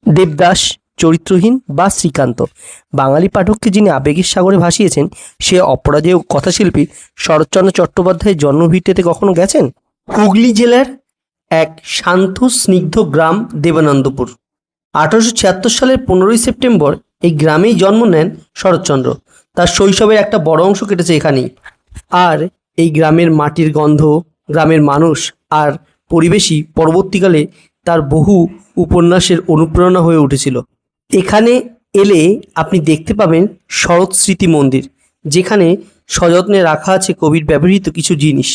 দেবদাস, চরিত্রহীন বা শ্রীকান্ত বাঙালি পাঠককে যিনি আবেগের সাগরে ভাসিয়েছেন সে অপরাজেয় কথাশিল্পী শরৎচন্দ্র চট্টোপাধ্যায়ের জন্মভিটেতে কখনো গেছেন? হুগলি জেলার এক শান্ত স্নিগ্ধ গ্রাম দেবানন্দপুর। 1876 সালের 15ই সেপ্টেম্বর এই গ্রামেই জন্ম নেন শরৎচন্দ্র। তার শৈশবের একটা বড় অংশ কেটেছে এখানেই। আর এই গ্রামের মাটির গন্ধ, গ্রামের মানুষ আর পরিবেশই পরবর্তীকালে তার বহু উপন্যাসের অনুপ্রেরণা হয়ে উঠেছিল। এখানে এলে আপনি দেখতে পাবেন শরৎ স্মৃতি মন্দির, যেখানে সযত্নে রাখা আছে কবির ব্যবহৃত কিছু জিনিস,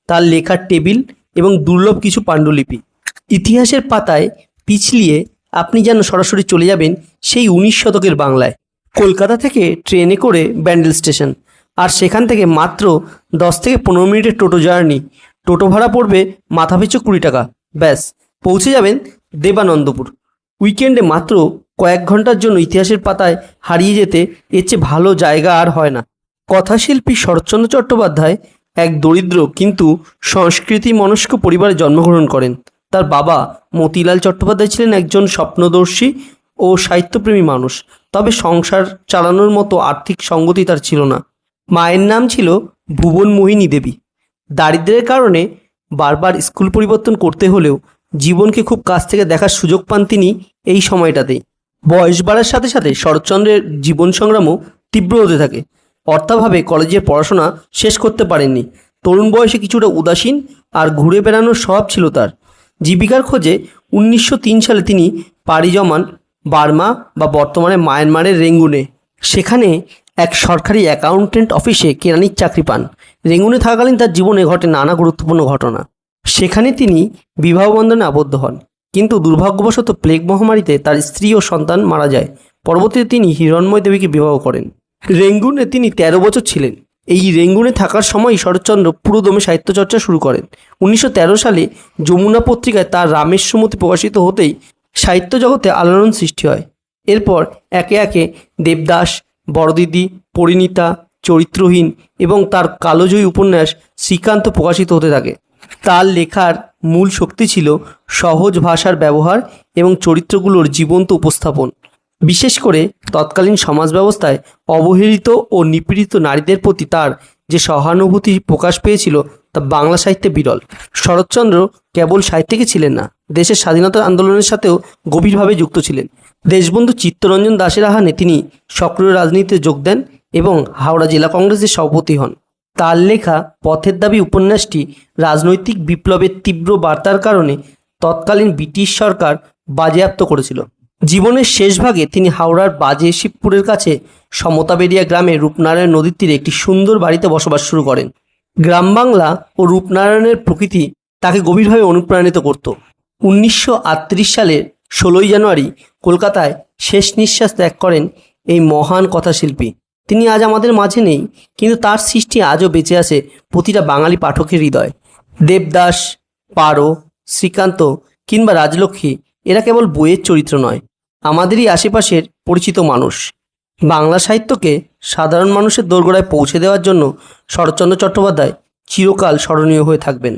তার লেখার টেবিল এবং দুর্লভ কিছু পাণ্ডুলিপি। ইতিহাসের পাতায় পিছলিয়ে আপনি যেন সরাসরি চলে যাবেন সেই 19 শতকের বাংলায়। কলকাতা থেকে ট্রেনে করে ব্যান্ডেল স্টেশন, আর সেখান থেকে মাত্র 10 থেকে 15 মিনিটের টোটো জার্নি। টোটো ভাড়া পড়বে মাথাপিছু 20 টাকা। ব্যাস পৌঁছে যাবেন দেবানন্দপুর। উইকেন্ডে মাত্র কয়েক ঘন্টার জন্য ইতিহাসের পাতায় হারিয়ে যেতে এর চেয়ে ভালো জায়গা আর হয় না। কথাশিল্পী শরৎচন্দ্র চট্টোপাধ্যায় এক দরিদ্র কিন্তু সংস্কৃতি মনস্ক পরিবারে জন্মগ্রহণ করেন। তার বাবা মতিলাল চট্টোপাধ্যায় ছিলেন একজন স্বপ্নদর্শী ও সাহিত্যপ্রেমী মানুষ, তবে সংসার চালানোর মতো আর্থিক সঙ্গতি তার ছিল না। মায়ের নাম ছিল ভুবনমোহিনী দেবী। দারিদ্র্যের কারণে বারবার স্কুল পরিবর্তন করতে হলেও জীবনকে খুব কাছ থেকে দেখার সুযোগ পান তিনি এই সময়টাতেই। বয়স বাড়ার সাথে সাথে শরৎচন্দ্রের জীবন সংগ্রামও তীব্র হতে থাকে। অর্থাভাবে কলেজের পড়াশোনা শেষ করতে পারেননি। তরুণ বয়সে কিছুটা উদাসীন আর ঘুরে বেড়ানোর স্বভাব ছিল তার। জীবিকার খোঁজে 1903 সালে তিনি পাড়ি জমান বার্মা বা বর্তমানে মায়ানমারের রেঙ্গুনে। সেখানে এক সরকারি অ্যাকাউন্টেন্ট অফিসে কেরানির চাকরি পান। রেঙ্গুনে থাকাকালীন তার জীবনে ঘটে নানা গুরুত্বপূর্ণ ঘটনা। সেখানে তিনি বিবাহ বন্ধনে আবদ্ধ হন, কিন্তু দুর্ভাগ্যবশত প্লেগ মহামারীতে তার স্ত্রী ও সন্তান মারা যায়। পরবর্তীতে তিনি হিরণময় দেবীকে বিবাহ করেন। রেঙ্গুনে তিনি 13 বছর ছিলেন। এই রেঙ্গুনে থাকার সময়ই শরৎচন্দ্র পুরোদমে সাহিত্য চর্চা শুরু করেন। 1913 সালে যমুনা পত্রিকায় তার রামের সুমতি প্রকাশিত হতেই সাহিত্য জগতে আলোড়ন সৃষ্টি হয়। এরপর একে একে দেবদাস, বড়দিদি, পরিণীতা, চরিত্রহীন এবং তার কালোজয়ী উপন্যাস শ্রীকান্ত প্রকাশিত হতে থাকে। তার লেখার মূল শক্তি ছিল সহজ ভাষার ব্যবহার এবং চরিত্রগুলোর জীবন্ত উপস্থাপন। বিশেষ করে তৎকালীন সমাজ ব্যবস্থায় অবহেলিত ও নিপীড়িত নারীদের প্রতি তার যে সহানুভূতি প্রকাশ পেয়েছিল তা বাংলা সাহিত্যে বিরল। শরৎচন্দ্র কেবল সাহিত্যিকই ছিলেন না, দেশের স্বাধীনতা আন্দোলনের সাথেও গভীরভাবে যুক্ত ছিলেন। দেশবন্ধু চিত্তরঞ্জন দাশের আহ্বানে তিনি সক্রিয় রাজনীতিতে যোগ দেন এবং হাওড়া জেলা কংগ্রেসের সভাপতি হন। তার লেখা পথের দাবি উপন্যাসটি রাজনৈতিক বিপ্লবের তীব্র বার্তার কারণে তৎকালীন ব্রিটিশ সরকার বাজেয়াপ্ত করেছিল। জীবনের শেষ ভাগে তিনি হাওড়ার বাজে শিবপুরের কাছে সমতাবেড়িয়া গ্রামে রূপনারায়ণ নদীর তীরে একটি সুন্দর বাড়িতে বসবাস শুরু করেন। গ্রাম বাংলা ও রূপনারায়ণের প্রকৃতি তাকে গভীরভাবে অনুপ্রাণিত করত। 1938 সালের 16ই জানুয়ারি কলকাতায় শেষ নিঃশ্বাস ত্যাগ করেন এই মহান কথাশিল্পী। তিনি আজ আমাদের মাঝে নেই, কিন্তু তার সৃষ্টি আজও বেঁচে আছে প্রতিটা বাঙালি পাঠকের হৃদয়। দেবদাস, পারো, শ্রীকান্ত কিংবা রাজলক্ষ্মী এরা কেবল বইয়ের চরিত্র নয়, আমাদেরই আশেপাশের পরিচিত মানুষ। বাংলা সাহিত্যকে সাধারণ মানুষের দোরগোড়ায় পৌঁছে দেওয়ার জন্য শরৎচন্দ্র চট্টোপাধ্যায় চিরকাল স্মরণীয় হয়ে থাকবেন।